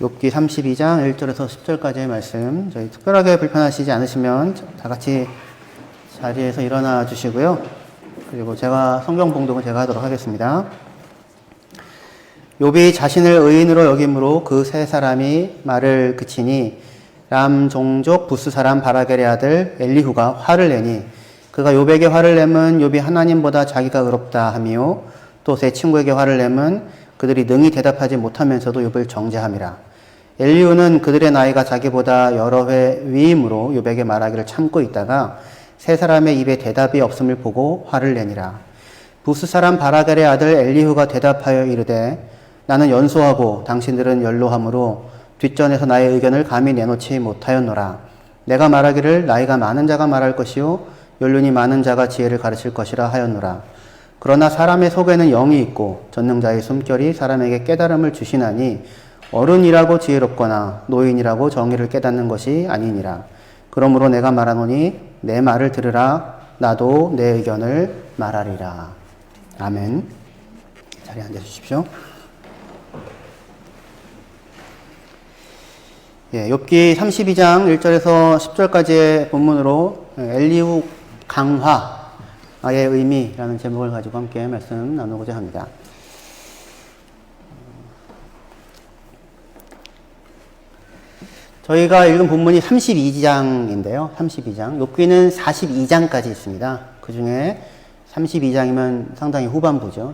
욥기 32장 1절에서 10절까지의 말씀, 저희 특별하게 불편하시지 않으시면 다 같이 자리에서 일어나 주시고요. 그리고 제가 성경 봉독은 제가 하도록 하겠습니다. 욥이 자신을 의인으로 여김으로 그 세 사람이 말을 그치니 람 종족 부스 사람 바라겔의 아들 엘리후가 화를 내니 그가 욥에게 화를 내면 욥이 하나님보다 자기가 의롭다 하며 또 세 친구에게 화를 내면 그들이 능히 대답하지 못하면서도 욥을 정죄함이라. 엘리후는 그들의 나이가 자기보다 여러 회 위임으로 욥에게 말하기를 참고 있다가 세 사람의 입에 대답이 없음을 보고 화를 내니라. 부스 사람 바라겔의 아들 엘리후가 대답하여 이르되 나는 연소하고 당신들은 연로함으로 뒷전에서 나의 의견을 감히 내놓지 못하였노라. 내가 말하기를 나이가 많은 자가 말할 것이요 연륜이 많은 자가 지혜를 가르칠 것이라 하였노라. 그러나 사람의 속에는 영이 있고 전능자의 숨결이 사람에게 깨달음을 주시나니 어른이라고 지혜롭거나 노인이라고 정의를 깨닫는 것이 아니니라. 그러므로 내가 말하노니 내 말을 들으라. 나도 내 의견을 말하리라. 아멘. 자리에 앉아 주십시오. 욥기 32장 1절에서 10절까지의 본문으로 엘리후 강화의 의미라는 제목을 가지고 함께 말씀 나누고자 합니다. 저희가 읽은 본문이 32장인데요. 32장. 욥기는 42장까지 있습니다. 그 중에 32장이면 상당히 후반부죠.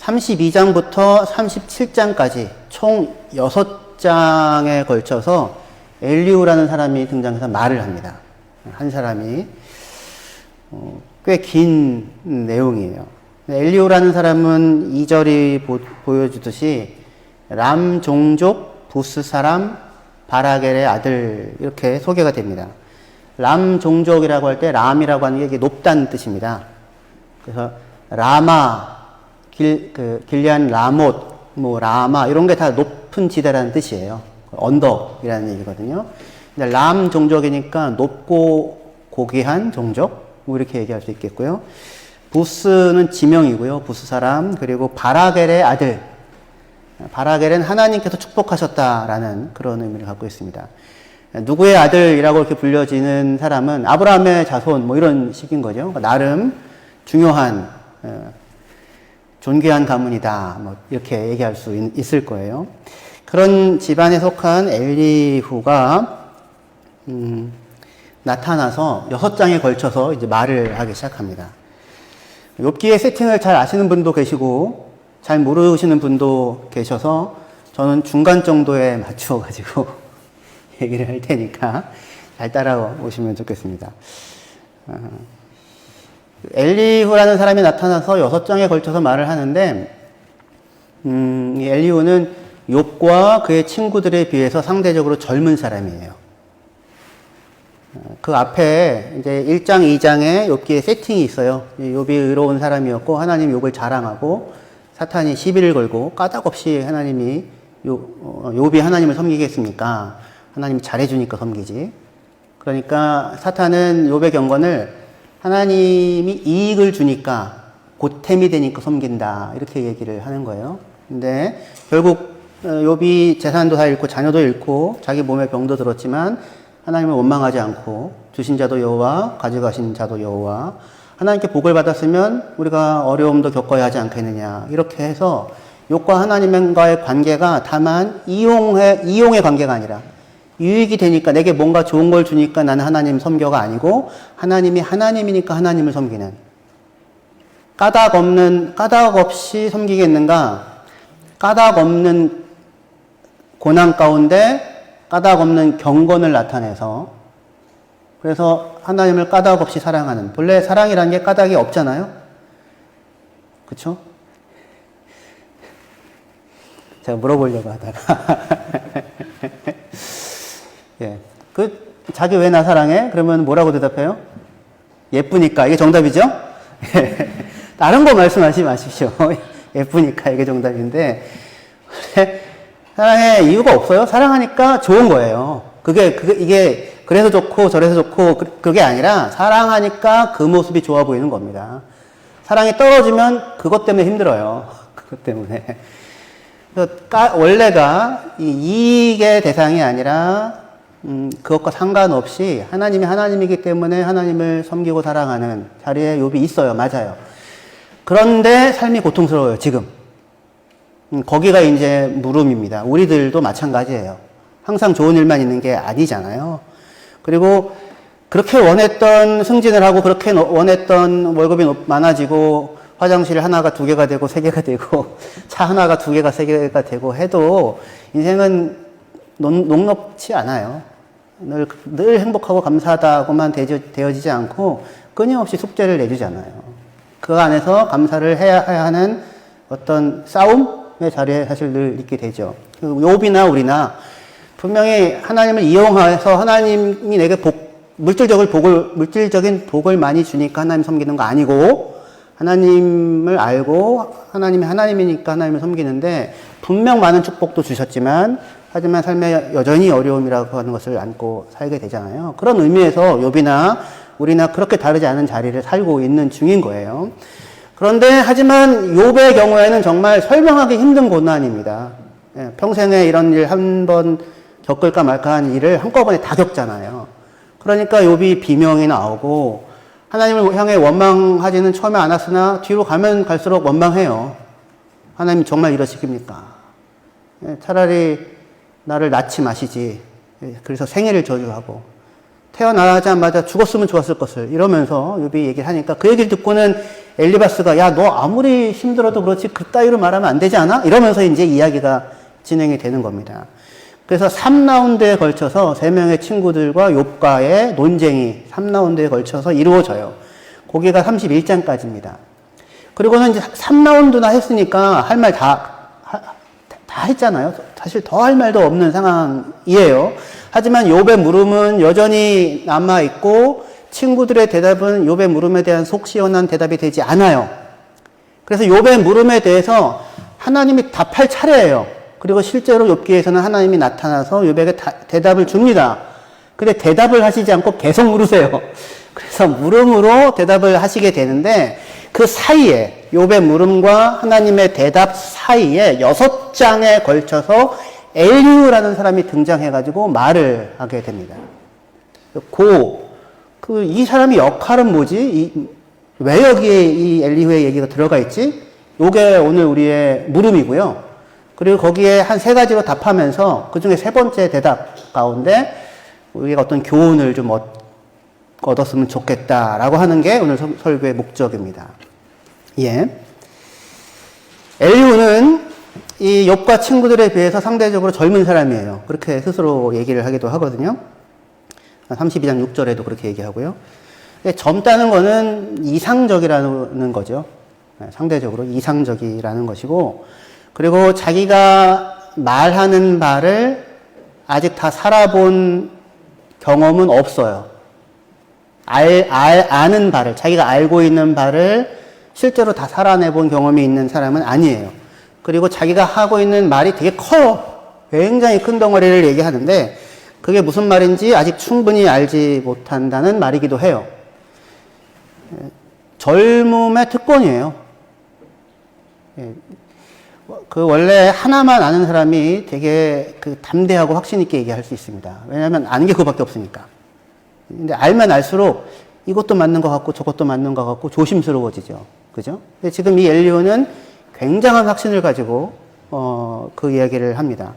32장부터 37장까지 총 6장에 걸쳐서 엘리후라는 사람이 등장해서 말을 합니다. 한 사람이 꽤 긴 내용이에요. 엘리후라는 사람은 2절이 보여주듯이 람 종족 부스 사람 바라겔의 아들 이렇게 소개가 됩니다. 람 종족이라고 할 때 람이라고 하는 게 이게 높다는 뜻입니다. 그래서 라마, 길리안 라못, 라마 이런 게 다 높은 지대라는 뜻이에요. 언덕이라는 얘기거든요. 근데 람 종족이니까 높고 고귀한 종족 이렇게 얘기할 수 있겠고요. 부스는 지명이고요. 부스 사람. 그리고 바라겔의 아들. 바라겔은 하나님께서 축복하셨다라는 그런 의미를 갖고 있습니다. 누구의 아들이라고 이렇게 불려지는 사람은 아브라함의 자손 이런 식인 거죠. 나름 중요한 존귀한 가문이다 이렇게 얘기할 수 있을 거예요. 그런 집안에 속한 엘리후가 나타나서 6장에 걸쳐서 이제 말을 하기 시작합니다. 욥기의 세팅을 잘 아시는 분도 계시고 잘 모르시는 분도 계셔서 저는 중간 정도에 맞추어 가지고 얘기를 할 테니까 잘 따라오시면 좋겠습니다. 엘리후라는 사람이 나타나서 6장에 걸쳐서 말을 하는데 이 엘리후는 욥과 그의 친구들에 비해서 상대적으로 젊은 사람이에요. 그 앞에 이제 1장, 2장에 욥기의 세팅이 있어요. 욥이 의로운 사람이었고 하나님 욥을 자랑하고 사탄이 시비를 걸고 까닭없이 하나님이 욥이 하나님을 섬기겠습니까? 하나님이 잘해주니까 섬기지. 그러니까 사탄은 욥의 경건을 하나님이 이익을 주니까 보탬이 되니까 섬긴다 이렇게 얘기를 하는 거예요. 근데 결국 욥이 재산도 다 잃고 자녀도 잃고 자기 몸에 병도 들었지만 하나님을 원망하지 않고 주신 자도 여호와 가져가신 자도 여호와 하나님께 복을 받았으면 우리가 어려움도 겪어야 하지 않겠느냐 이렇게 해서 욥과 하나님과의 관계가 다만 이용의 관계가 아니라 유익이 되니까 내게 뭔가 좋은 걸 주니까 나는 하나님 섬겨가 아니고 하나님이 하나님이니까 하나님을 섬기는 까닭 없이 섬기겠는가? 까닭 없는 고난 가운데 까닭 없는 경건을 나타내서 그래서 하나님을 까닭 없이 사랑하는 본래 사랑이라는 게 까닭이 없잖아요. 그쵸? 제가 물어보려고 하다가 예, 자기 왜 나 사랑해? 그러면 뭐라고 대답해요? 예쁘니까. 이게 정답이죠? 다른 거 말씀하지 마십시오. 예쁘니까 이게 정답인데 사랑해 이유가 없어요. 사랑하니까 좋은 거예요. 이게 그래서 좋고 저래서 좋고 그게 아니라 사랑하니까 그 모습이 좋아 보이는 겁니다. 사랑이 떨어지면 그것 때문에 힘들어요. 그것 때문에. 원래가 이 이익의 대상이 아니라 그것과 상관없이 하나님이 하나님이기 때문에 하나님을 섬기고 살아가는 자리에 욥이 있어요. 맞아요. 그런데 삶이 고통스러워요. 지금. 거기가 이제 물음입니다. 우리들도 마찬가지예요. 항상 좋은 일만 있는 게 아니잖아요. 그리고 그렇게 원했던 승진을 하고 그렇게 원했던 월급이 많아지고 화장실 하나가 2개가 되고 3개가 되고 차 하나가 2개가 3개가 되고 해도 인생은 녹록치 않아요. 늘 행복하고 감사하다고만 되어지지 않고 끊임없이 숙제를 내주잖아요. 그 안에서 감사를 해야 하는 어떤 싸움의 자리에 사실 늘 있게 되죠. 욥이나 우리나 분명히 하나님을 이용해서 하나님이 내게 물질적인 복을 많이 주니까 하나님 섬기는 거 아니고 하나님을 알고 하나님이 하나님이니까 하나님을 섬기는데 분명 많은 축복도 주셨지만 하지만 삶에 여전히 어려움이라고 하는 것을 안고 살게 되잖아요. 그런 의미에서 욥이나 우리나 그렇게 다르지 않은 자리를 살고 있는 중인 거예요. 그런데 하지만 욥의 경우에는 정말 설명하기 힘든 고난입니다. 평생에 이런 일 한 번 겪을까 말까 한 일을 한꺼번에 다 겪잖아요. 그러니까 욥이 비명이 나오고 하나님을 향해 원망하지는 처음에 않았으나 뒤로 가면 갈수록 원망해요. 하나님 정말 이러시깁니까? 차라리 나를 낳지 마시지. 그래서 생애를 저주하고 태어나자마자 죽었으면 좋았을 것을 이러면서 욥이 얘기를 하니까 그 얘기를 듣고는 엘리바스가 야, 너 아무리 힘들어도 그렇지 그따위로 말하면 안 되지 않아? 이러면서 이제 이야기가 진행이 되는 겁니다. 그래서 3라운드에 걸쳐서 3명의 친구들과 욥과의 논쟁이 3라운드에 걸쳐서 이루어져요. 거기가 31장까지입니다. 그리고는 이제 3라운드나 했으니까 할 말 다 했잖아요. 사실 더 할 말도 없는 상황이에요. 하지만 욥의 물음은 여전히 남아있고 친구들의 대답은 욥의 물음에 대한 속 시원한 대답이 되지 않아요. 그래서 욥의 물음에 대해서 하나님이 답할 차례예요. 그리고 실제로 욥기에서는 하나님이 나타나서 욥에게 대답을 줍니다. 근데 대답을 하시지 않고 계속 물으세요. 그래서 물음으로 대답을 하시게 되는데 그 사이에 욥의 물음과 하나님의 대답 사이에 6장에 걸쳐서 엘리후라는 사람이 등장해가지고 말을 하게 됩니다. 이 사람의 역할은 뭐지? 왜 여기에 이 엘리후의 얘기가 들어가 있지? 요게 오늘 우리의 물음이고요. 그리고 거기에 한 3가지로 답하면서 그 중에 3번째 대답 가운데 우리가 어떤 교훈을 좀 얻었으면 좋겠다라고 하는 게 오늘 설교의 목적입니다. 예. 엘리후는 이 욥과 친구들에 비해서 상대적으로 젊은 사람이에요. 그렇게 스스로 얘기를 하기도 하거든요. 32장 6절에도 그렇게 얘기하고요. 젊다는 거는 이상적이라는 거죠. 상대적으로 이상적이라는 것이고, 그리고 자기가 말하는 바를 아직 다 살아본 경험은 없어요. 아는 바를, 자기가 알고 있는 바를 실제로 다 살아내본 경험이 있는 사람은 아니에요. 그리고 자기가 하고 있는 말이 되게 커요. 굉장히 큰 덩어리를 얘기하는데 그게 무슨 말인지 아직 충분히 알지 못한다는 말이기도 해요. 젊음의 특권이에요. 원래 하나만 아는 사람이 되게 담대하고 확신있게 얘기할 수 있습니다. 왜냐하면 아는 게 그거밖에 없으니까. 근데 알면 알수록 이것도 맞는 것 같고 저것도 맞는 것 같고 조심스러워지죠. 그죠? 근데 지금 이 엘리후는 굉장한 확신을 가지고, 그 이야기를 합니다.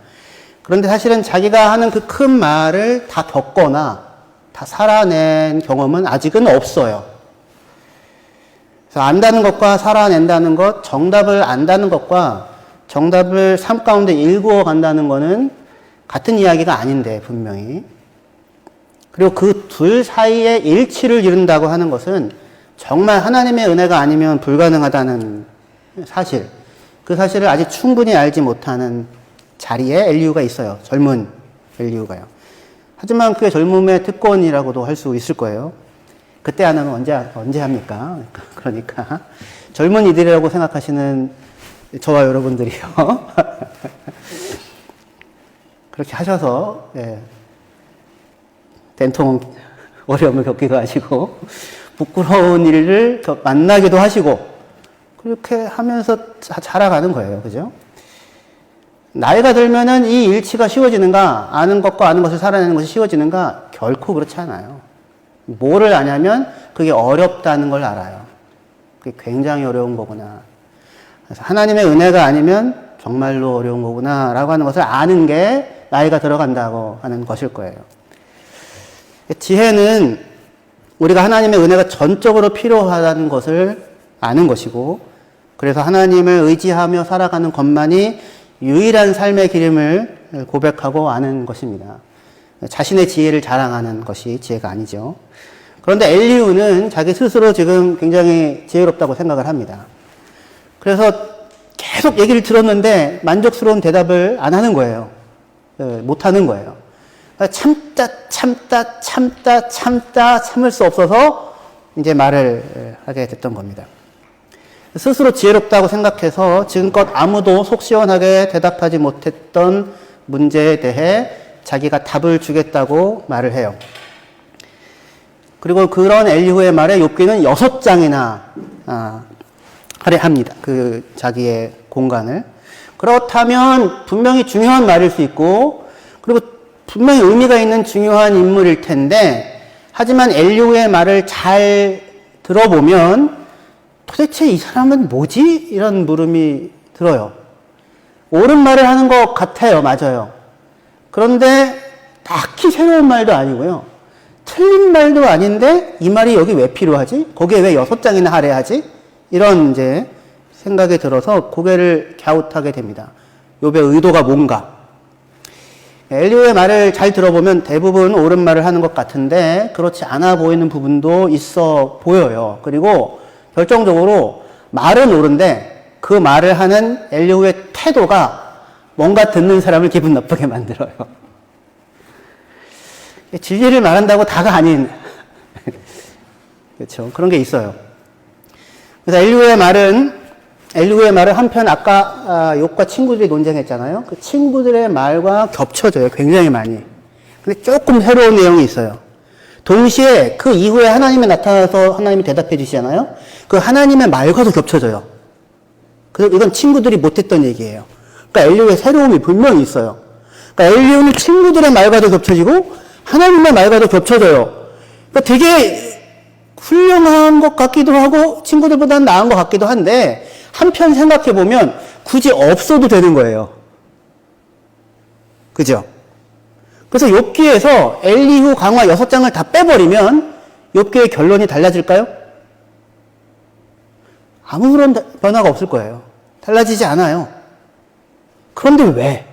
그런데 사실은 자기가 하는 그 큰 말을 다 겪거나 다 살아낸 경험은 아직은 없어요. 그래서 안다는 것과 살아낸다는 것, 정답을 안다는 것과 정답을 삶 가운데 일구어 간다는 것은 같은 이야기가 아닌데, 분명히. 그리고 그 둘 사이에 일치를 이룬다고 하는 것은 정말 하나님의 은혜가 아니면 불가능하다는 사실, 그 사실을 아직 충분히 알지 못하는 자리에 엘리후가 있어요. 젊은 엘리후가요. 하지만 그게 젊음의 특권이라고도 할 수 있을 거예요. 그때 하나는 언제 합니까? 그러니까 젊은이들이라고 생각하시는 저와 여러분들이요. 그렇게 하셔서 된통 어려움을 겪기도 하시고 부끄러운 일을 만나기도 하시고 그렇게 하면서 자라가는 거예요. 그죠? 나이가 들면은 이 일치가 쉬워지는가? 아는 것과 아는 것을 살아내는 것이 쉬워지는가? 결코 그렇지 않아요. 뭐를 아냐면 그게 어렵다는 걸 알아요. 그게 굉장히 어려운 거구나. 그래서 하나님의 은혜가 아니면 정말로 어려운 거구나 라고 하는 것을 아는 게 나이가 들어간다고 하는 것일 거예요. 지혜는 우리가 하나님의 은혜가 전적으로 필요하다는 것을 아는 것이고, 그래서 하나님을 의지하며 살아가는 것만이 유일한 삶의 길임을 고백하고 아는 것입니다. 자신의 지혜를 자랑하는 것이 지혜가 아니죠. 그런데 엘리후는 자기 스스로 지금 굉장히 지혜롭다고 생각을 합니다. 그래서 계속 얘기를 들었는데 만족스러운 대답을 안 하는 거예요. 못 하는 거예요. 참다 참을 수 없어서 이제 말을 하게 됐던 겁니다. 스스로 지혜롭다고 생각해서 지금껏 아무도 속 시원하게 대답하지 못했던 문제에 대해 자기가 답을 주겠다고 말을 해요. 그리고 그런 엘리후의 말에 욥기는 6장이나 할애합니다. 그 자기의 공간을. 그렇다면 분명히 중요한 말일 수 있고, 그리고 분명히 의미가 있는 중요한 인물일 텐데, 하지만 엘리후의 말을 잘 들어보면 도대체 이 사람은 뭐지? 이런 물음이 들어요. 옳은 말을 하는 것 같아요. 맞아요. 그런데 딱히 새로운 말도 아니고요. 틀린 말도 아닌데 이 말이 여기 왜 필요하지? 거기에 왜 6장이나 할애하지? 이런 이제 생각이 들어서 고개를 갸웃하게 됩니다. 욥의 의도가 뭔가? 엘리후의 말을 잘 들어보면 대부분 옳은 말을 하는 것 같은데 그렇지 않아 보이는 부분도 있어 보여요. 그리고 결정적으로 말은 옳은데 그 말을 하는 엘리후의 태도가 뭔가 듣는 사람을 기분 나쁘게 만들어요. 진리를 말한다고 다가 아닌 그렇죠. 그런 게 있어요. 그래서 엘리후의 말은 한편 아까 욥과 친구들이 논쟁했잖아요. 그 친구들의 말과 겹쳐져요. 굉장히 많이. 근데 조금 새로운 내용이 있어요. 동시에 그 이후에 하나님이 나타나서 하나님이 대답해 주시잖아요. 그 하나님의 말과도 겹쳐져요. 그래서 이건 친구들이 못했던 얘기예요. 그러니까 엘리후의 새로움이 분명히 있어요. 그러니까 엘리후는 친구들의 말과도 겹쳐지고 하나님의 말과도 겹쳐져요. 그러니까 되게 훌륭한 것 같기도 하고 친구들보다는 나은 것 같기도 한데 한편 생각해 보면 굳이 없어도 되는 거예요. 그죠? 그래서 욥기에서 엘리후 강화 6장을 다 빼버리면 욥기의 결론이 달라질까요? 아무런 변화가 없을 거예요. 달라지지 않아요. 그런데 왜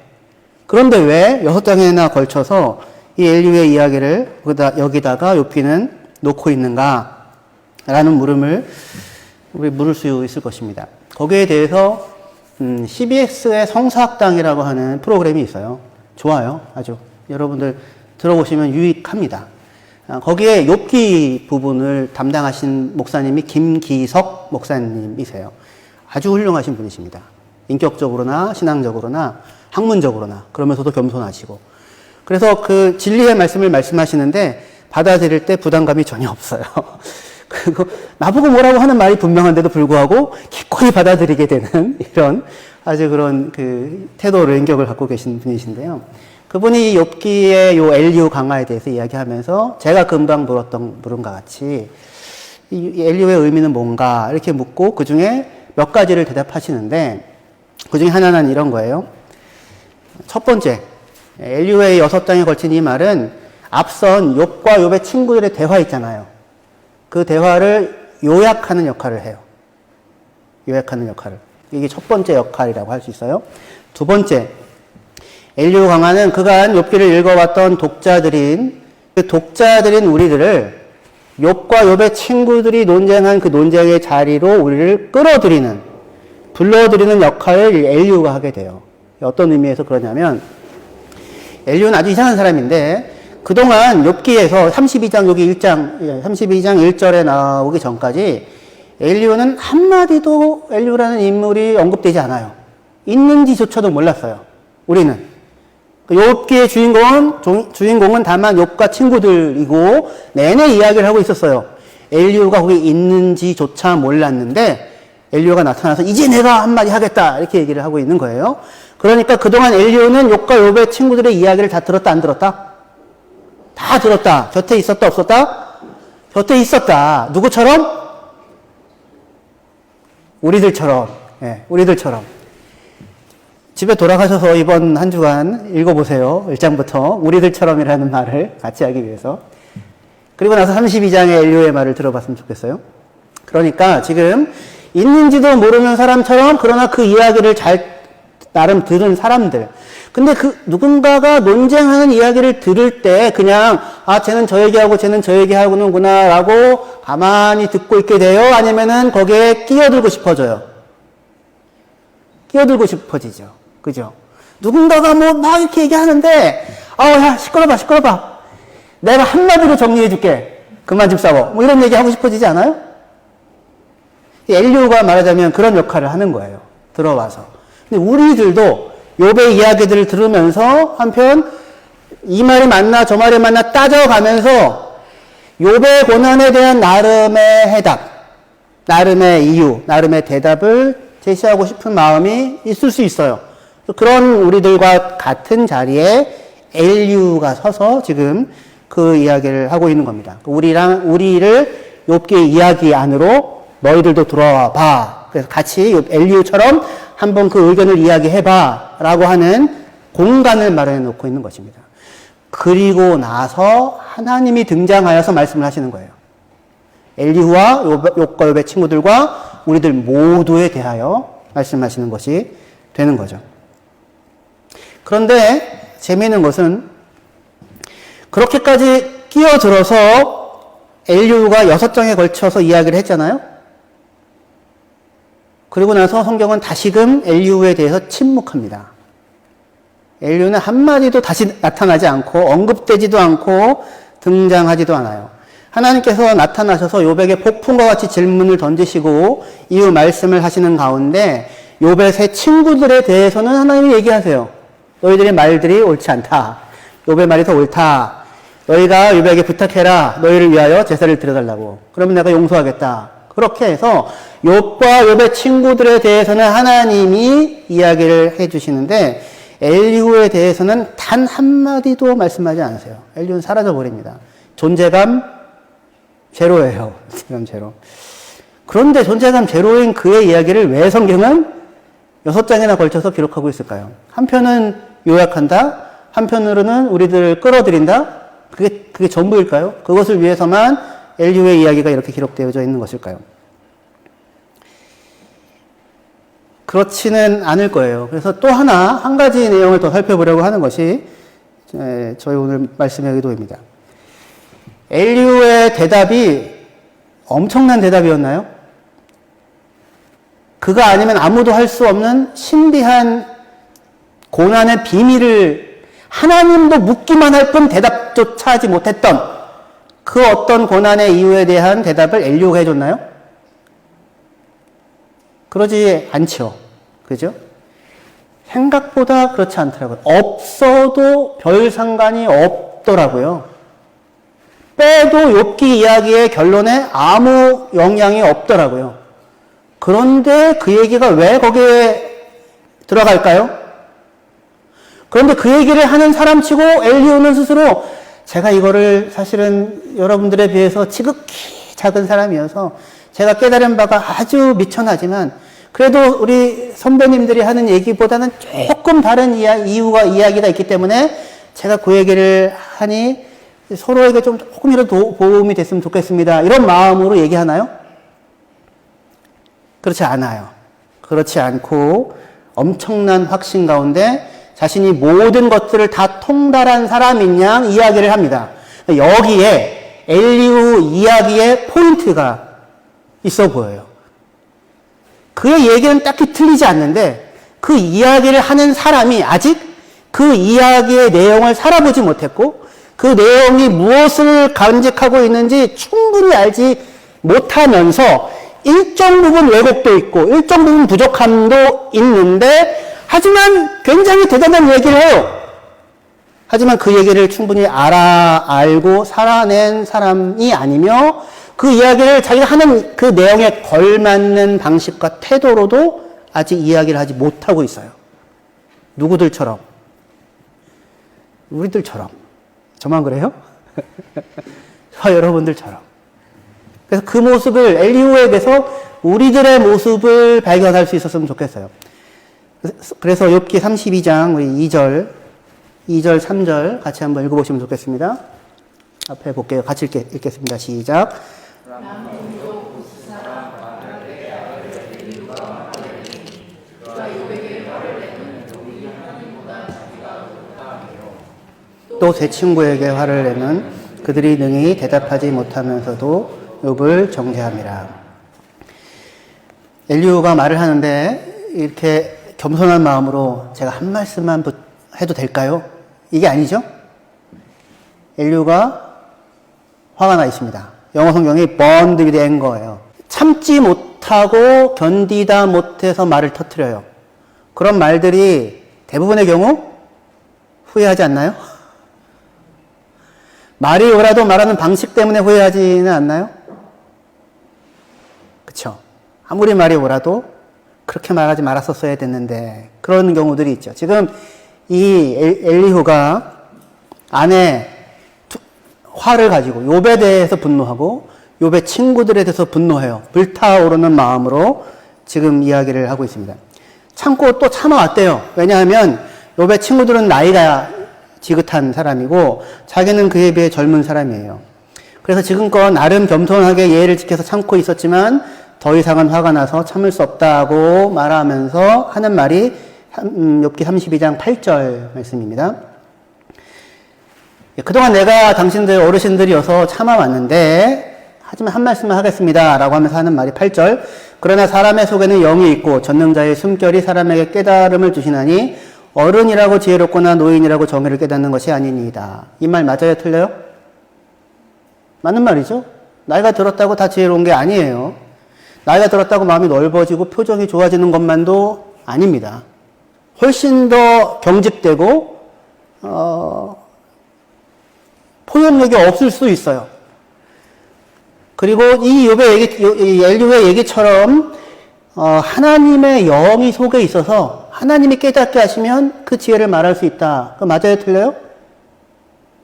6장에나 걸쳐서 이 엘리후의 이야기를 여기다가 욥기는 놓고 있는가? 라는 물음을 우리 물을 수 있을 것입니다. 거기에 대해서 CBS의 성사학당이라고 하는 프로그램이 있어요. 좋아요. 아주 여러분들 들어보시면 유익합니다. 거기에 욥기 부분을 담당하신 목사님이 김기석 목사님이세요. 아주 훌륭하신 분이십니다. 인격적으로나 신앙적으로나 학문적으로나 그러면서도 겸손하시고 그래서 그 진리의 말씀을 말씀하시는데 받아들일 때 부담감이 전혀 없어요. 그리고 나보고 뭐라고 하는 말이 분명한데도 불구하고 기꺼이 받아들이게 되는 이런 아주 그런 그 태도를 인격을 갖고 계신 분이신데요. 그분이 욥기의 요 엘리후 강화에 대해서 이야기하면서 제가 금방 물었던 물음과 같이 이 엘리후의 의미는 뭔가 이렇게 묻고 그 중에 몇 가지를 대답하시는데 그 중에 하나는 이런 거예요. 첫 번째, 엘리후의 6장에 걸친 이 말은 앞선 욥과 욥의 친구들의 대화 있잖아요. 그 대화를 요약하는 역할을 해요. 요약하는 역할을. 이게 첫 번째 역할이라고 할 수 있어요. 두 번째, 엘리후 강화는 그간 욥기를 읽어왔던 독자들인 우리들을 욥과 욥의 친구들이 논쟁한 그 논쟁의 자리로 우리를 불러들이는 역할을 엘리후가 하게 돼요. 어떤 의미에서 그러냐면 엘리후는 아주 이상한 사람인데 그동안 욥기에서 32장 1절에 나오기 전까지 엘리후는 한마디도 엘리후라는 인물이 언급되지 않아요. 있는지조차도 몰랐어요. 우리는. 욥기의 주인공은 다만 욥과 친구들이고 내내 이야기를 하고 있었어요. 엘리후가 거기 있는지조차 몰랐는데 엘리후가 나타나서 이제 내가 한마디 하겠다 이렇게 얘기를 하고 있는 거예요. 그러니까 그동안 엘리후는 욥과 욥의 친구들의 이야기를 다 들었다 안 들었다? 다 들었다. 곁에 있었다 없었다? 곁에 있었다. 누구처럼? 우리들처럼. 예, 우리들처럼. 집에 돌아가셔서 이번 한 주간 읽어보세요. 1장부터 우리들처럼이라는 말을 같이 하기 위해서. 그리고 나서 32장의 엘리후의 말을 들어봤으면 좋겠어요. 그러니까 지금 있는지도 모르는 사람처럼 그러나 그 이야기를 나름 들은 사람들. 근데 그 누군가가 논쟁하는 이야기를 들을 때 그냥 쟤는 저 얘기하고 쟤는 저 얘기하는구나 라고 가만히 듣고 있게 돼요? 아니면은 거기에 끼어들고 싶어져요? 끼어들고 싶어지죠. 그죠? 누군가가 막 이렇게 얘기하는데 야 시끄러봐 내가 한마디로 정리해줄게. 그만 좀 싸워. 이런 얘기 하고 싶어지지 않아요? 엘리후가 말하자면 그런 역할을 하는 거예요. 들어와서. 근데 우리들도 욥의 이야기들을 들으면서 한편 이 말이 맞나 저 말이 맞나 따져가면서 욥의 고난에 대한 나름의 해답, 나름의 이유, 나름의 대답을 제시하고 싶은 마음이 있을 수 있어요. 그런 우리들과 같은 자리에 엘리후가 서서 지금 그 이야기를 하고 있는 겁니다. 우리를 욥기의 이야기 안으로 너희들도 들어와 봐. 그래서 같이 엘리후처럼 한번 그 의견을 이야기해봐 라고 하는 공간을 마련해 놓고 있는 것입니다. 그리고 나서 하나님이 등장하여서 말씀을 하시는 거예요. 엘리후와 욥과 욥의 친구들과 우리들 모두에 대하여 말씀하시는 것이 되는 거죠. 그런데 재미있는 것은 그렇게까지 끼어들어서 엘리후가 6장에 걸쳐서 이야기를 했잖아요. 그리고 나서 성경은 다시금 엘리후에 대해서 침묵합니다. 엘리후는 한마디도 다시 나타나지 않고 언급되지도 않고 등장하지도 않아요. 하나님께서 나타나셔서 욥에게 폭풍과 같이 질문을 던지시고 이후 말씀을 하시는 가운데 욥의 세 친구들에 대해서는 하나님이 얘기하세요. 너희들의 말들이 옳지 않다. 욥의 말이 더 옳다. 너희가 욥에게 부탁해라. 너희를 위하여 제사를 드려달라고. 그러면 내가 용서하겠다. 그렇게 해서 욥과 욥의 친구들에 대해서는 하나님이 이야기를 해주시는데 엘리후에 대해서는 단 한마디도 말씀하지 않으세요. 엘리후는 사라져버립니다. 존재감 제로예요. 존재감 제로. 그런데 존재감 제로인 그의 이야기를 왜 성경은 6장이나 걸쳐서 기록하고 있을까요? 한편은 요약한다. 한편으로는 우리들을 끌어들인다. 그게 전부일까요? 그것을 위해서만 엘리후의 이야기가 이렇게 기록되어져 있는 것일까요? 그렇지는 않을 거예요. 그래서 또 한 가지 내용을 더 살펴보려고 하는 것이 저희 오늘 말씀의 의도입니다. 엘리후의 대답이 엄청난 대답이었나요? 그가 아니면 아무도 할 수 없는 신비한 고난의 비밀을 하나님도 묻기만 할 뿐 대답조차 하지 못했던 그 어떤 고난의 이유에 대한 대답을 엘리후가 해줬나요? 그러지 않죠. 그죠? 생각보다 그렇지 않더라고요. 없어도 별 상관이 없더라고요. 빼도 욥기 이야기의 결론에 아무 영향이 없더라고요. 그런데 그 얘기가 왜 거기에 들어갈까요? 그런데 그 얘기를 하는 사람치고 엘리후는 스스로 제가 이거를 사실은 여러분들에 비해서 지극히 작은 사람이어서 제가 깨달은 바가 아주 미천하지만 그래도 우리 선배님들이 하는 얘기보다는 조금 다른 이야기가 있기 때문에 제가 그 얘기를 하니 서로에게 조금이라도 도움이 됐으면 좋겠습니다. 이런 마음으로 얘기하나요? 그렇지 않아요. 그렇지 않고 엄청난 확신 가운데 자신이 모든 것들을 다 통달한 사람인 양 이야기를 합니다. 여기에 엘리후 이야기의 포인트가 있어 보여요. 그의 얘기는 딱히 틀리지 않는데 그 이야기를 하는 사람이 아직 그 이야기의 내용을 살아보지 못했고 그 내용이 무엇을 간직하고 있는지 충분히 알지 못하면서 일정 부분 왜곡도 있고 일정 부분 부족함도 있는데 하지만 굉장히 대단한 얘기를 해요. 하지만 그 얘기를 충분히 알고 살아낸 사람이 아니며 그 이야기를 자기가 하는 그 내용에 걸맞는 방식과 태도로도 아직 이야기를 하지 못하고 있어요. 누구들처럼? 우리들처럼. 저만 그래요? 저 여러분들처럼. 그래서 그 모습을 엘리후에게서 우리들의 모습을 발견할 수 있었으면 좋겠어요. 그래서 욥기 32장 우리 2절, 3절 같이 한번 읽어보시면 좋겠습니다. 앞에 볼게요. 같이 읽겠습니다. 시작. 또 제 친구에게 화를 내면 그들이 능히 대답하지 못하면서도 욥을 정죄함이라. 엘리후가 말을 하는데 이렇게 겸손한 마음으로 제가 한 말씀만 해도 될까요? 이게 아니죠? 엘리후가 화가 나 있습니다. 영어 성경이 burned with anger예요. 참지 못하고 견디다 못해서 말을 터뜨려요. 그런 말들이 대부분의 경우 후회하지 않나요? 말이 옳아도 말하는 방식 때문에 후회하지는 않나요? 그쵸? 아무리 말이 옳아도 그렇게 말하지 말았었어야 됐는데 그런 경우들이 있죠. 지금 이 엘리후가 아내 화를 가지고 욥에 대해서 분노하고 욥의 친구들에 대해서 분노해요. 불타오르는 마음으로 지금 이야기를 하고 있습니다. 참고 또 참아왔대요. 왜냐하면 욥의 친구들은 나이가 지긋한 사람이고 자기는 그에 비해 젊은 사람이에요. 그래서 지금껏 나름 겸손하게 예의를 지켜서 참고 있었지만 더 이상은 화가 나서 참을 수 없다고 말하면서 하는 말이 욥기 32장 8절 말씀입니다. 그동안 내가 당신들 어르신들이어서 참아왔는데 하지만 한 말씀만 하겠습니다 라고 하면서 하는 말이 8절. 그러나 사람의 속에는 영이 있고 전능자의 숨결이 사람에게 깨달음을 주시나니 어른이라고 지혜롭거나 노인이라고 정의를 깨닫는 것이 아니니이다. 이 말 맞아요? 틀려요? 맞는 말이죠. 나이가 들었다고 다 지혜로운 게 아니에요. 나이가 들었다고 마음이 넓어지고 표정이 좋아지는 것만도 아닙니다. 훨씬 더 경직되고 포용력이 없을 수도 있어요. 그리고 이 엘리후의 얘기처럼 하나님의 영이 속에 있어서 하나님이 깨닫게 하시면 그 지혜를 말할 수 있다. 그거 맞아요? 틀려요?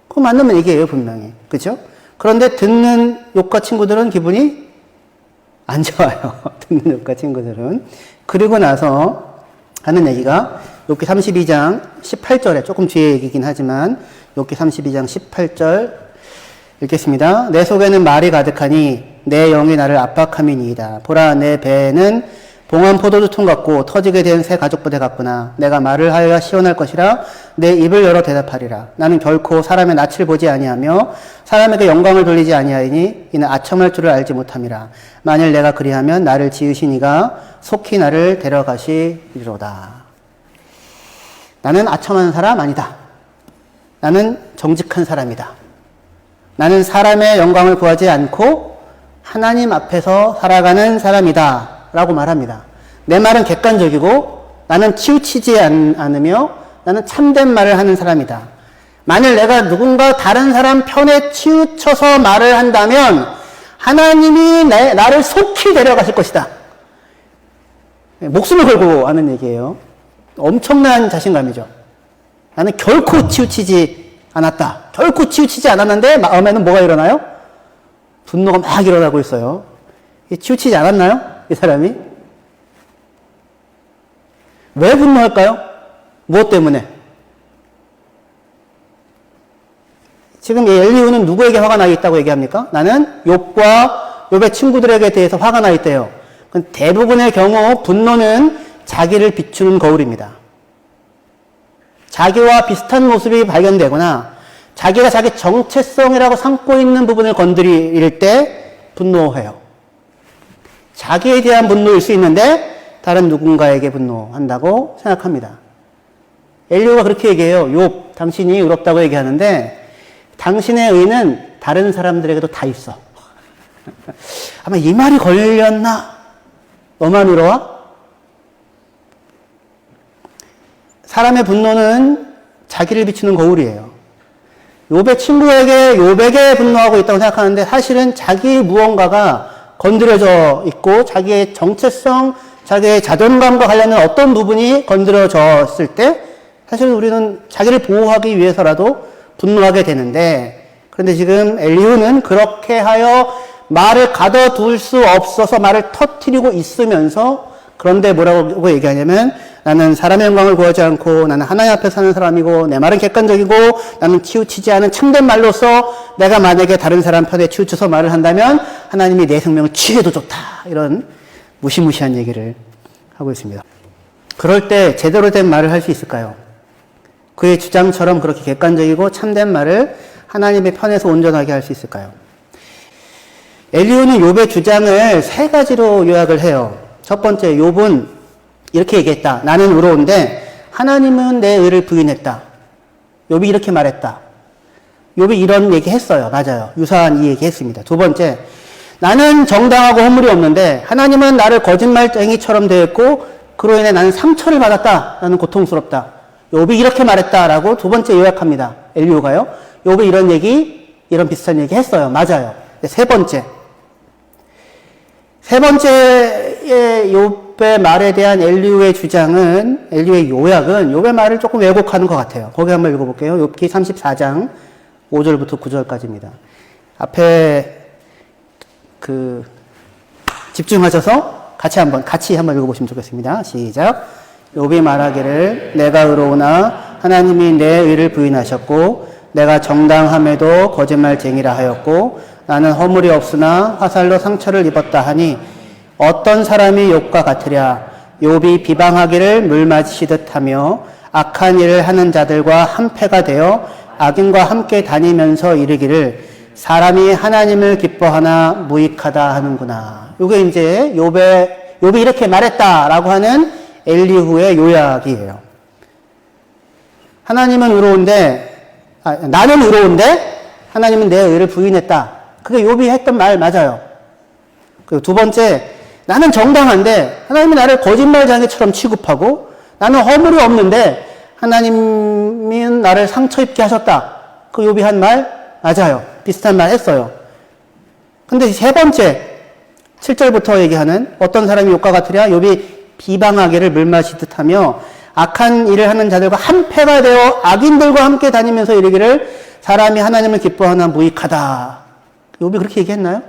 그거 맞는 얘기예요, 분명히. 그죠? 그런데 듣는 욥과 친구들은 기분이 안 좋아요. 듣는 욥과 친구들은. 그리고 나서 하는 얘기가 욥기 32장 18절에 조금 뒤에 얘기긴 하지만 욥기 32장 18절 읽겠습니다. 내 속에는 말이 가득하니 내 영이 나를 압박함이니이다. 보라 내 배에는 봉한 포도주통 같고 터지게 된 새 가죽부대 같구나. 내가 말을 하여야 시원할 것이라 내 입을 열어 대답하리라. 나는 결코 사람의 낯을 보지 아니하며 사람에게 영광을 돌리지 아니하이니 이는 아첨할 줄을 알지 못함이라. 만일 내가 그리하면 나를 지으신 이가 속히 나를 데려가시리로다. 나는 아첨하는 사람 아니다. 나는 정직한 사람이다. 나는 사람의 영광을 구하지 않고 하나님 앞에서 살아가는 사람이다. 라고 말합니다. 내 말은 객관적이고 나는 치우치지 않으며 나는 참된 말을 하는 사람이다. 만일 내가 누군가 다른 사람 편에 치우쳐서 말을 한다면 하나님이 나를 속히 데려가실 것이다. 목숨을 걸고 하는 얘기예요. 엄청난 자신감이죠. 나는 결코 치우치지 않았다. 결코 치우치지 않았는데 마음에는 뭐가 일어나요? 분노가 막 일어나고 있어요. 치우치지 않았나요? 이 사람이? 왜 분노할까요? 무엇 때문에? 지금 이 엘리후는 누구에게 화가 나 있다고 얘기합니까? 나는 욥과 욥의 친구들에게 대해서 화가 나 있대요. 대부분의 경우 분노는 자기를 비추는 거울입니다. 자기와 비슷한 모습이 발견되거나 자기가 자기 정체성이라고 삼고 있는 부분을 건드릴 때 분노해요. 자기에 대한 분노일 수 있는데 다른 누군가에게 분노한다고 생각합니다. 엘리후가 그렇게 얘기해요. 욥, 당신이 의롭다고 얘기하는데 당신의 의는 다른 사람들에게도 다 있어. 아마 이 말이 걸렸나? 너만 의로워? 사람의 분노는 자기를 비추는 거울이에요. 욥의 친구에게 욥에게 분노하고 있다고 생각하는데 사실은 자기 무언가가 건드려져 있고 자기의 정체성, 자기의 자존감과 관련된 어떤 부분이 건드려졌을 때 사실 우리는 자기를 보호하기 위해서라도 분노하게 되는데, 그런데 지금 엘리후는 그렇게 하여 말을 가둬둘 수 없어서 말을 터뜨리고 있으면서, 그런데 뭐라고 얘기하냐면 나는 사람의 영광을 구하지 않고 나는 하나님 앞에 사는 사람이고 내 말은 객관적이고 나는 치우치지 않은 참된 말로서 내가 만약에 다른 사람 편에 치우쳐서 말을 한다면 하나님이 내 생명을 취해도 좋다, 이런 무시무시한 얘기를 하고 있습니다. 그럴 때 제대로 된 말을 할 수 있을까요? 그의 주장처럼 그렇게 객관적이고 참된 말을 하나님의 편에서 온전하게 할 수 있을까요? 엘리후는 욥의 주장을 세 가지로 요약을 해요. 첫 번째, 욥은 이렇게 얘기했다. 나는 의로운데 하나님은 내 의를 부인했다. 욥이 이렇게 말했다. 욥이 이런 얘기 했어요. 맞아요. 유사한 이 얘기 했습니다. 두 번째, 나는 정당하고 허물이 없는데 하나님은 나를 거짓말쟁이처럼 대했고 그로 인해 나는 상처를 받았다. 나는 고통스럽다. 욥이 이렇게 말했다라고 두 번째 요약합니다. 엘리후가요. 욥이 이런 비슷한 얘기 했어요. 맞아요. 세 번째의 욥의 말에 대한 엘리후의 주장은, 엘리후의 요약은 욥의 말을 조금 왜곡하는 것 같아요. 거기 한번 읽어볼게요. 욥기 34장 5절부터 9절까지입니다. 앞에 집중하셔서 같이 한번 읽어보시면 좋겠습니다. 시작. 욥이 말하기를 내가 의로우나 하나님이 내 의를 부인하셨고 내가 정당함에도 거짓말쟁이라 하였고 나는 허물이 없으나 화살로 상처를 입었다 하니 어떤 사람이 욥과 같으랴. 욥이 비방하기를 물 마시듯 하며 악한 일을 하는 자들과 한패가 되어 악인과 함께 다니면서 이르기를 사람이 하나님을 기뻐하나 무익하다 하는구나. 이게 이제 욥이 이렇게 말했다라고 하는 엘리후의 요약이에요. 나는 의로운데 하나님은 내 의를 부인했다. 그게 욥이 했던 말 맞아요. 그리고 두 번째, 나는 정당한데 하나님이 나를 거짓말쟁이처럼 취급하고 나는 허물이 없는데 하나님은 나를 상처 입게 하셨다. 그 욥이 한 말 맞아요. 비슷한 말 했어요. 근데 세 번째, 7절부터 얘기하는 어떤 사람이 욥과 같으랴. 욥이 비방하기를 물 마시듯 하며 악한 일을 하는 자들과 한패가 되어 악인들과 함께 다니면서 이르기를 사람이 하나님을 기뻐하나 무익하다. 욥이 그렇게 얘기했나요?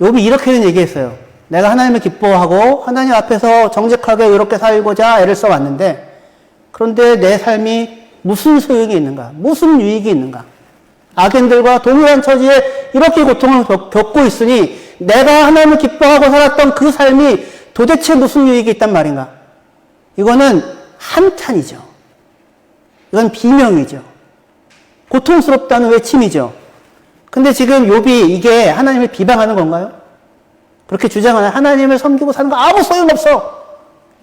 욥이 이렇게는 얘기했어요. 내가 하나님을 기뻐하고 하나님 앞에서 정직하게 의롭게 살고자 애를 써왔는데 그런데 내 삶이 무슨 소용이 있는가? 무슨 유익이 있는가? 악인들과 동일한 처지에 이렇게 고통을 겪고 있으니 내가 하나님을 기뻐하고 살았던 그 삶이 도대체 무슨 유익이 있단 말인가? 이거는 한탄이죠. 이건 비명이죠. 고통스럽다는 외침이죠. 근데 지금 욥이 이게 하나님을 비방하는 건가요? 그렇게 주장하는, 하나님을 섬기고 사는 거 아무 소용없어.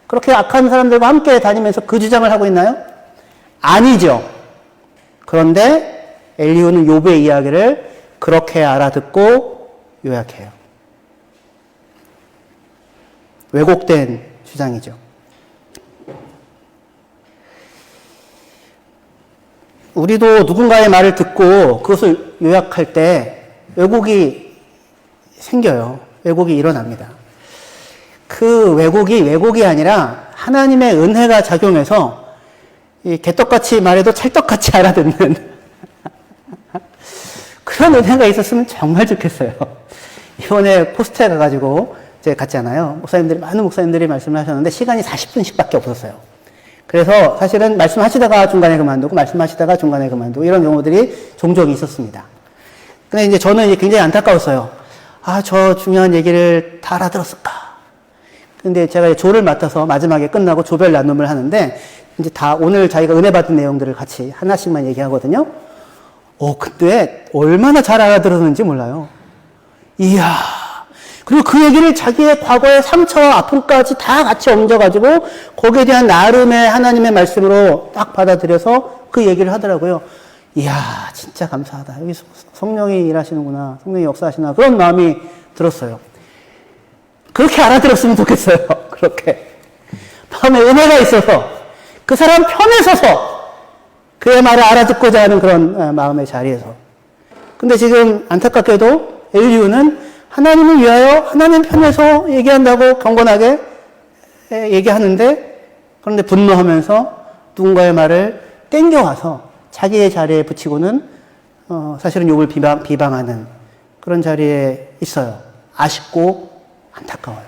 그렇게 악한 사람들과 함께 다니면서 그 주장을 하고 있나요? 아니죠. 그런데 엘리후는 욥의 이야기를 그렇게 알아듣고 요약해요. 왜곡된 주장이죠. 우리도 누군가의 말을 듣고 그것을 요약할 때 왜곡이 생겨요. 왜곡이 일어납니다. 그 왜곡이 아니라 하나님의 은혜가 작용해서 이 개떡같이 말해도 찰떡같이 알아듣는 그런 은혜가 있었으면 정말 좋겠어요. 이번에 포스트에 가가지고 제가 갔잖아요. 많은 목사님들이 말씀을 하셨는데 시간이 40분씩밖에 없었어요. 그래서 사실은 말씀하시다가 중간에 그만두고 말씀하시다가 중간에 그만두고 이런 경우들이 종종 있었습니다. 근데 이제 저는 굉장히 안타까웠어요. 저 중요한 얘기를 다 알아들었을까? 근데 제가 조를 맡아서 마지막에 끝나고 조별 나눔을 하는데 이제 다 오늘 자기가 은혜 받은 내용들을 같이 하나씩만 얘기하거든요. 근데 얼마나 잘 알아들었는지 몰라요. 이야. 그리고 그 얘기를 자기의 과거의 상처와 아픔까지 다 같이 얹어가지고 거기에 대한 나름의 하나님의 말씀으로 딱 받아들여서 그 얘기를 하더라고요. 이야, 진짜 감사하다. 여기 성령이 일하시는구나. 성령이 역사하시나. 그런 마음이 들었어요. 그렇게 알아들었으면 좋겠어요. 그렇게. 마음에 은혜가 있어서 그 사람 편에 서서 그의 말을 알아듣고자 하는 그런 마음의 자리에서. 근데 지금 안타깝게도 엘리후는 하나님을 위하여 하나님 편에서 얘기한다고 경건하게 얘기하는데, 그런데 분노하면서 누군가의 말을 땡겨와서 자기의 자리에 붙이고는 사실은 욥을 비방하는 그런 자리에 있어요. 아쉽고 안타까워요.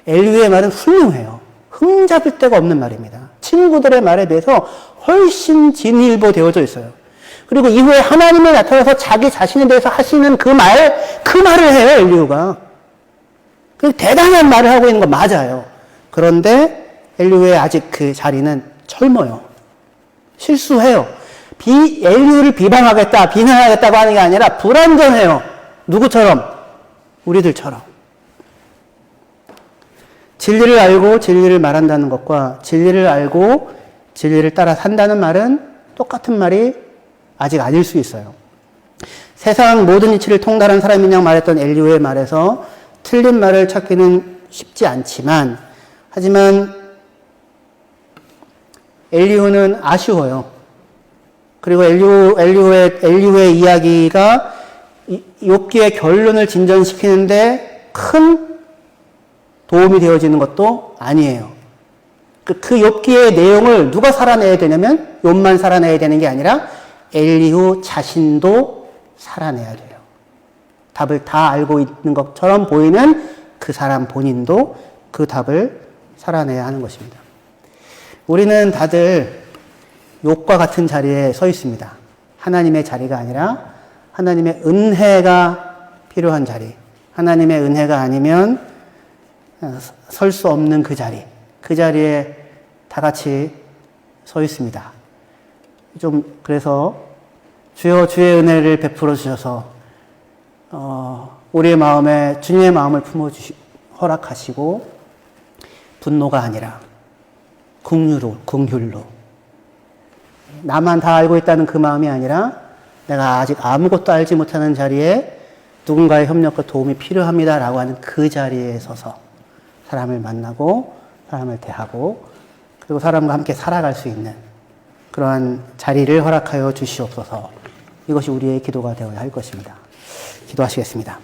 엘리후의 말은 훌륭해요. 흠잡을 데가 없는 말입니다. 친구들의 말에 비해서 훨씬 진일보 되어져 있어요. 그리고 이후에 하나님이 나타나서 자기 자신에 대해서 하시는 그 말을 해요, 엘리후가. 그 대단한 말을 하고 있는 거 맞아요. 그런데 엘리후의 아직 그 자리는 젊어요. 실수해요. 엘리후를 비방하겠다, 비난하겠다고 하는 게 아니라 불완전해요. 누구처럼? 우리들처럼. 진리를 알고 진리를 말한다는 것과 진리를 알고 진리를 따라 산다는 말은 똑같은 말이 아직 아닐 수 있어요. 세상 모든 이치를 통달한 사람이냐 말했던 엘리후의 말에서 틀린 말을 찾기는 쉽지 않지만, 하지만 엘리후는 아쉬워요. 그리고 엘리후의 이야기가 욥기의 결론을 진전시키는데 큰 도움이 되어지는 것도 아니에요. 그 욥기의 내용을 누가 살아내야 되냐면 욥만 살아내야 되는 게 아니라 엘리후 자신도 살아내야 돼요. 답을 다 알고 있는 것처럼 보이는 그 사람 본인도 그 답을 살아내야 하는 것입니다. 우리는 다들 욥과 같은 자리에 서 있습니다. 하나님의 자리가 아니라 하나님의 은혜가 필요한 자리. 하나님의 은혜가 아니면 설 수 없는 그 자리. 그 자리에 다 같이 서 있습니다. 그래서 주여 주의 은혜를 베풀어 주셔서 우리의 마음에 주님의 마음을 허락하시고 분노가 아니라 긍휼로 나만 다 알고 있다는 그 마음이 아니라 내가 아직 아무것도 알지 못하는 자리에 누군가의 협력과 도움이 필요합니다라고 하는 그 자리에 서서 사람을 만나고 사람을 대하고 그리고 사람과 함께 살아갈 수 있는 그러한 자리를 허락하여 주시옵소서. 이것이 우리의 기도가 되어야 할 것입니다. 기도하시겠습니다.